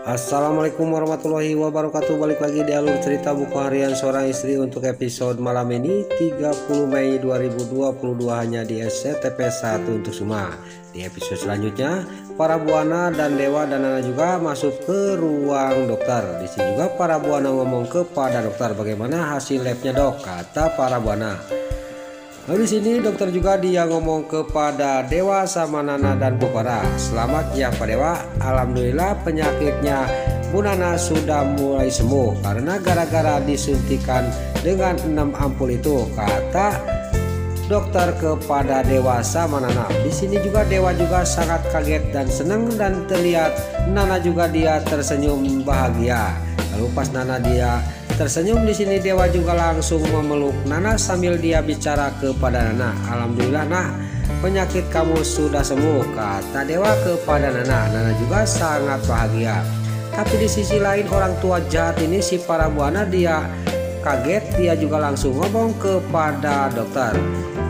Assalamualaikum warahmatullahi wabarakatuh. Balik lagi di alur cerita buku harian seorang istri untuk episode malam ini 30 Mei 2022 hanya di SCTP 1 untuk semua. Di episode selanjutnya para buana dan dewa dan Nana juga masuk ke ruang dokter. Di sini juga para buana ngomong kepada dokter bagaimana hasil labnya dok, kata para buana. Lalu di sini dokter juga dia ngomong kepada Dewa sama Nana dan Bu Farah. Selamat ya Pak Dewa, alhamdulillah penyakitnya Bu Nana sudah mulai sembuh karena gara-gara disuntikan dengan 6 ampul itu, kata dokter kepada Dewa sama Nana. Di sini juga Dewa juga sangat kaget dan senang dan terlihat Nana juga dia tersenyum bahagia. Lalu pas Nana dia tersenyum di sini Dewa juga langsung memeluk Nana sambil dia bicara kepada Nana. Alhamdulillah nah, penyakit kamu sudah sembuh, kata Dewa kepada Nana. Nana juga sangat bahagia. Tapi di sisi lain orang tua jahat ini si para buana dia kaget, dia juga langsung ngomong kepada dokter.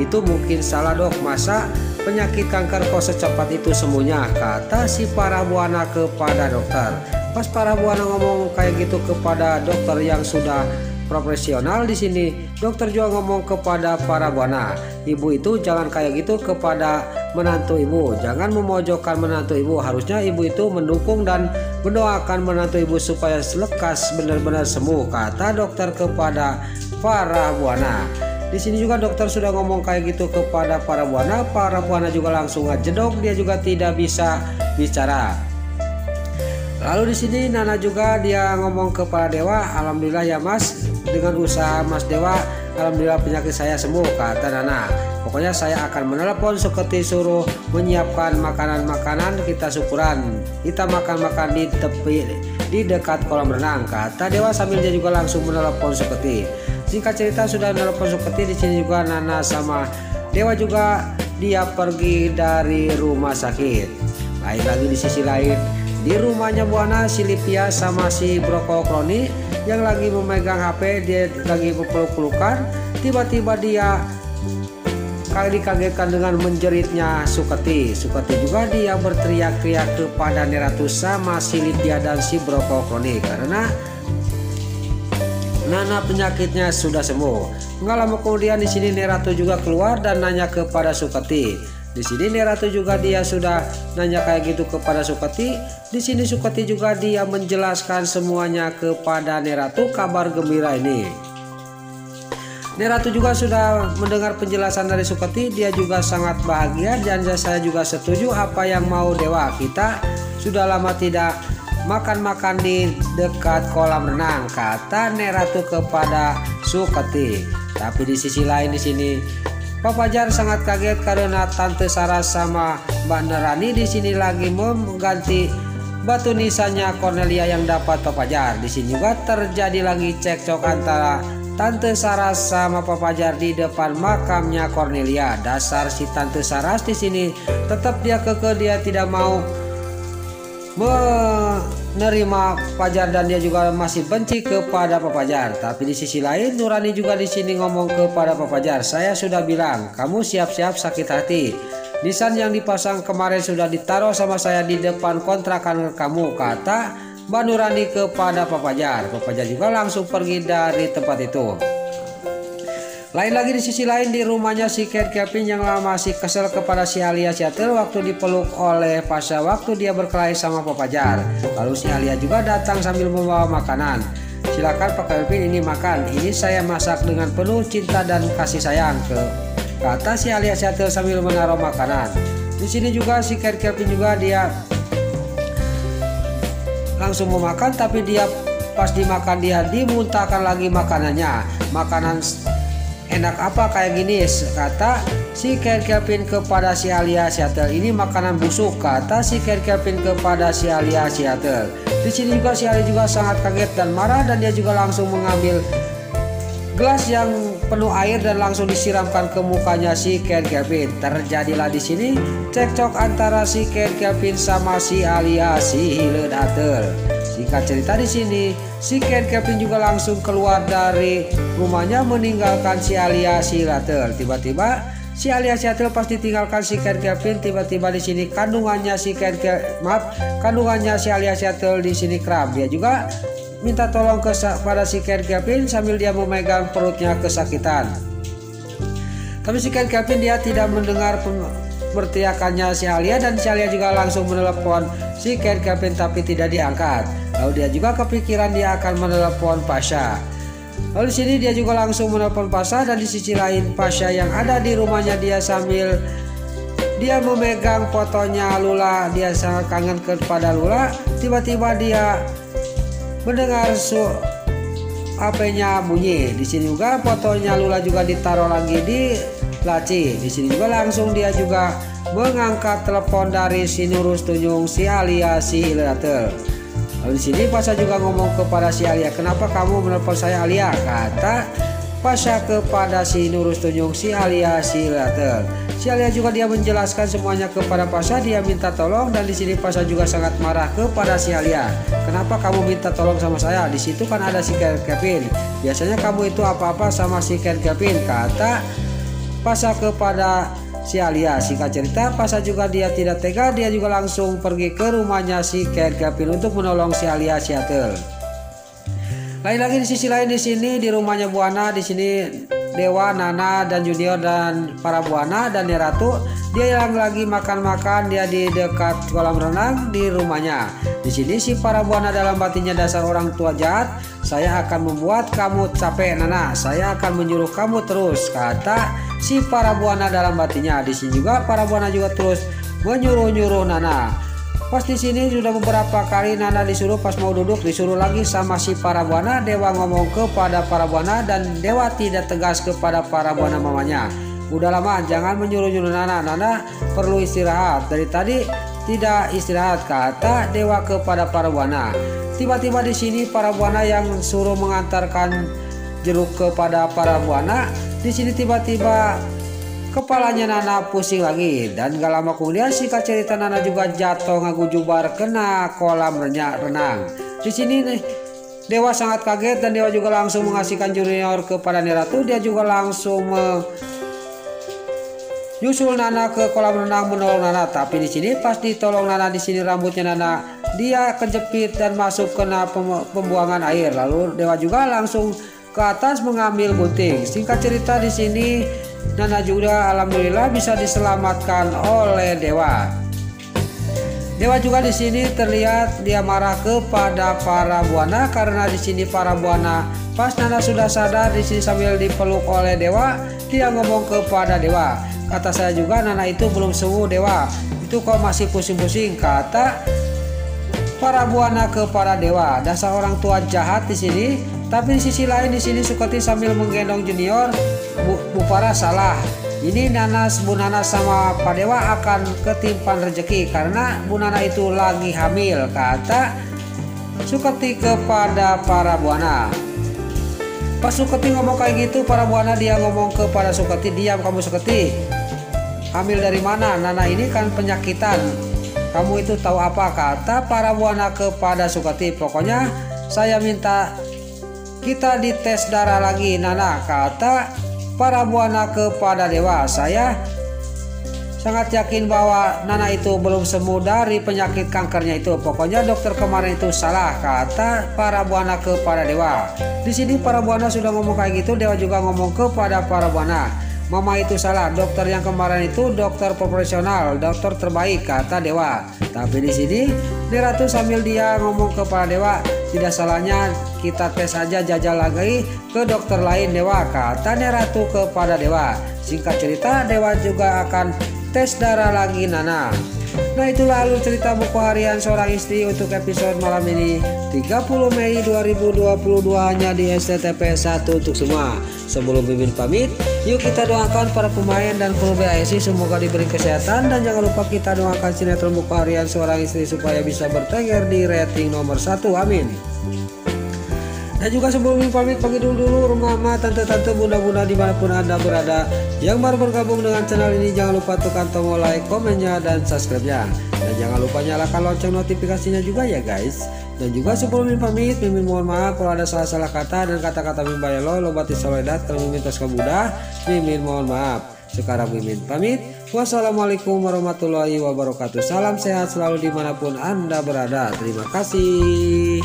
Itu mungkin salah dok, masa penyakit kanker kok secepat itu sembuhnya, kata si para buana kepada dokter. Pas para buana ngomong kayak gitu kepada dokter yang sudah profesional di sini, dokter juga ngomong kepada para buana, ibu itu jangan kayak gitu kepada menantu ibu, jangan memojokkan menantu ibu, harusnya ibu itu mendukung dan mendoakan menantu ibu supaya lekas benar-benar sembuh, kata dokter kepada para buana. Di sini juga dokter sudah ngomong kayak gitu kepada para buana juga langsung ngejedok, dia juga tidak bisa bicara. Lalu di sini Nana juga dia ngomong kepada Dewa, alhamdulillah ya Mas, dengan usaha Mas Dewa, alhamdulillah penyakit saya sembuh, kata Nana. Pokoknya saya akan menelepon Suketi suruh menyiapkan makanan-makanan kita syukuran. Kita makan-makan di tepi di dekat kolam renang, kata Dewa sambil dia juga langsung menelepon Suketi. Singkat cerita sudah menelepon Suketi, di sini juga Nana sama Dewa juga dia pergi dari rumah sakit. Lain lagi di sisi lain di rumahnya buana si Lipia sama si Broko Kroni yang lagi memegang HP, dia lagi peluk-pelukan. Tiba-tiba dia dikagetkan dengan menjeritnya Suketi. Suketi juga dia berteriak-teriak kepada Neratu sama si Lipia dan si Broko Kroni karena Nana penyakitnya sudah sembuh. Nggak lama kemudian di sini Neratu juga keluar dan nanya kepada Suketi. Di sini Neratu juga dia sudah nanya kayak gitu kepada Suketi. Di sini Suketi juga dia menjelaskan semuanya kepada Neratu kabar gembira ini. Neratu juga sudah mendengar penjelasan dari Suketi, dia juga sangat bahagia dan saya juga setuju apa yang mau Dewa. Kita sudah lama tidak makan-makan di dekat kolam renang, kata Neratu kepada Suketi. Tapi di sisi lain di sini Pak Fajar sangat kaget karena Tante Sarah sama Mbak Nerani di sini lagi mengganti batu nisannya Cornelia yang dapat Pak Fajar. Di sini juga terjadi lagi cekcok antara Tante Sarah sama Pak Fajar di depan makamnya Cornelia. Dasar si Tante Sarah di sini tetap dia kekeh, dia tidak mau menerima Fajar dan dia juga masih benci kepada Pak Fajar. Tapi di sisi lain Nurani juga di sini ngomong kepada Pak Fajar, saya sudah bilang kamu siap-siap sakit hati. Nisan yang dipasang kemarin sudah ditaruh sama saya di depan kontrakan kamu, kata Mbak Nurani kepada Pak Fajar. Pak Fajar juga langsung pergi dari tempat itu. Lain lagi di sisi lain di rumahnya si Kevin yang masih kesel kepada si Alia Siatel waktu dipeluk oleh Pasha waktu dia berkelahi sama Pak Fajar. Lalu si Alia juga datang sambil membawa makanan. Silakan Pak Kevin, ini makan, ini saya masak dengan penuh cinta dan kasih sayang, kata si Alia Siatel sambil menaruh makanan. Di sini juga si Kevin juga dia langsung mau makan, tapi dia pas dimakan dia dimuntahkan lagi makanannya. Makanan enak apa kayak gini, kata si Kevin kepada si Alia Siatel. Ini makanan busuk, kata si Kevin kepada si Alia Siatel. Di sini juga si Alia juga sangat kaget dan marah dan dia juga langsung mengambil gelas yang penuh air dan langsung disiramkan ke mukanya si Kevin. Terjadilah di sini cekcok antara si Kevin sama si Alia si Hiledatel. Singkat cerita di sini si Kevin juga langsung keluar dari rumahnya meninggalkan si Alia si Hiledatel. Tiba-tiba si Alia si Atil pas ditinggalkan si Ken Kevin, tiba-tiba di sini kandungannya si kandungannya si Alia si Atil di sini kram. Dia juga minta tolong pada si Ken Kevin sambil dia memegang perutnya kesakitan. Tapi si Ken Kevin dia tidak mendengar berteriakannya si Alia, dan si Alia juga langsung menelepon si Ken Kevin tapi tidak diangkat. Lalu dia juga kepikiran dia akan menelepon Pasha. Lalu di sini dia juga langsung menelepon Pasha, dan di sisi lain Pasha yang ada di rumahnya dia sambil dia memegang fotonya Lula. Dia sangat kangen kepada Lula. Tiba-tiba dia mendengar HP-nya bunyi. Di sini juga fotonya Lula juga ditaruh lagi di laci. Di sini juga langsung dia juga mengangkat telepon dari si Nurus Tunjung si Alia si Ilatel. Lalu di sini Pasha juga ngomong kepada si Alia, kenapa kamu menelpon saya Alia? Kata Pasha kepada si Nurus Tunjung si Alia si Ilatel. Si Alia juga dia menjelaskan semuanya kepada Pasha, dia minta tolong, dan di sini Pasha juga sangat marah kepada si Alia. Kenapa kamu minta tolong sama saya? Di situ kan ada si Ken Kevin. Biasanya kamu itu apa-apa sama si Ken Kevin, kata Pasha kepada si Alia. Singkat cerita, Pasha juga dia tidak tega, dia juga langsung pergi ke rumahnya si Ken Kevin untuk menolong si Alia si Atil. Lain lagi di sisi lain di sini di rumahnya Buana, di sini Dewa, Nana dan Junior dan para Buana dan Neratu dia yang lagi makan-makan dia di dekat kolam renang di rumahnya. Di sini si para Buana dalam batinnya, dasar orang tua jahat, saya akan membuat kamu capek Nana, saya akan menyuruh kamu terus, kata si para Buana dalam batinnya. Di sini juga para Buana juga terus menyuruh-nyuruh Nana. Pas di sini sudah beberapa kali Nana disuruh, pas mau duduk disuruh lagi sama si para Buana. Dewa ngomong kepada para Buana dan Dewa tidak tegas kepada para Buana mamanya. Udah lama jangan menyuruh-nyuruh Nana, Nana perlu istirahat. Dari tadi tidak istirahat, kata Dewa kepada para Buana. Tiba-tiba di sini para Buana yang suruh mengantarkan jeruk kepada para Buana. Di sini tiba-tiba kepalanya Nana pusing lagi, dan gak lama kemudian singkat cerita Nana juga jatuh ngagujubar kena kolam renang. Di sini nih Dewa sangat kaget, dan Dewa juga langsung mengasihkan Junior kepada Neratu. Dia juga langsung menyusul Nana ke kolam renang menolong Nana. Tapi di sini pas ditolong Nana, di sini rambutnya Nana dia kejepit dan masuk kena pembuangan air. Lalu Dewa juga langsung ke atas mengambil gunting. Singkat cerita di sini Nana juga alhamdulillah bisa diselamatkan oleh Dewa. Dewa juga di sini terlihat dia marah kepada para Buana karena di sini para Buana pas Nana sudah sadar di sini sambil dipeluk oleh Dewa, dia ngomong kepada Dewa, kata saya juga Nana itu belum sembuh Dewa, itu kok masih pusing-pusing, kata para Buana kepada Dewa. Dasar orang tua jahat di sini. Tapi di sisi lain di sini Suketi sambil menggendong Junior. Bu Farah salah. Ini Bu Nana sama Pak Dewa akan ketimpan rezeki karena Bu Nana itu lagi hamil, kata Suketi kepada para Buana. Pas Suketi ngomong kayak gitu, para Buana dia ngomong kepada Suketi, diam kamu Suketi. Hamil dari mana? Nana ini kan penyakitan. Kamu itu tahu apa? Kata para Buana kepada Suketi. Pokoknya saya minta kita dites darah lagi Nana, kata para Buana kepada Dewa. Saya sangat yakin bahwa Nana itu belum sembuh dari penyakit kankernya itu. Pokoknya dokter kemarin itu salah, kata para Buana kepada Dewa. Di sini para Buana sudah ngomong kayak gitu, Dewa juga ngomong kepada para Buana, Mama itu salah, dokter yang kemarin itu dokter profesional, dokter terbaik, kata Dewa. Tapi di sini Neratu sambil dia ngomong kepada Dewa, tidak salahnya kita tes aja jajal lagi ke dokter lain Dewa, kata Neratu kepada Dewa. Singkat cerita Dewa juga akan tes darah lagi Nana. Nah itulah alur cerita buku harian seorang istri untuk episode malam ini 30 Mei 2022 hanya di SCTP 1 untuk semua. Sebelum Mimin pamit, yuk kita doakan para pemain dan kru BASI semoga diberi kesehatan, dan jangan lupa kita doakan sinetron buku harian seorang istri supaya bisa bertengger di rating nomor 1, amin. Dan juga sebelum Mimin pamit, panggil dulu mama, tante-tante, bunda-bunda dimanapun anda berada yang baru bergabung dengan channel ini, jangan lupa tekan tombol like, komennya, dan subscribe-nya. Dan jangan lupa nyalakan lonceng notifikasinya juga ya guys. Dan juga sebelum Mimin pamit, Mimin mohon maaf kalau ada salah-salah kata dan kata-kata Mimin bayalo, lobati soledat, kalau Mimin tos kebudah, Mimin mohon maaf. Sekarang Mimin pamit. Wassalamualaikum warahmatullahi wabarakatuh. Salam sehat selalu dimanapun Anda berada. Terima kasih.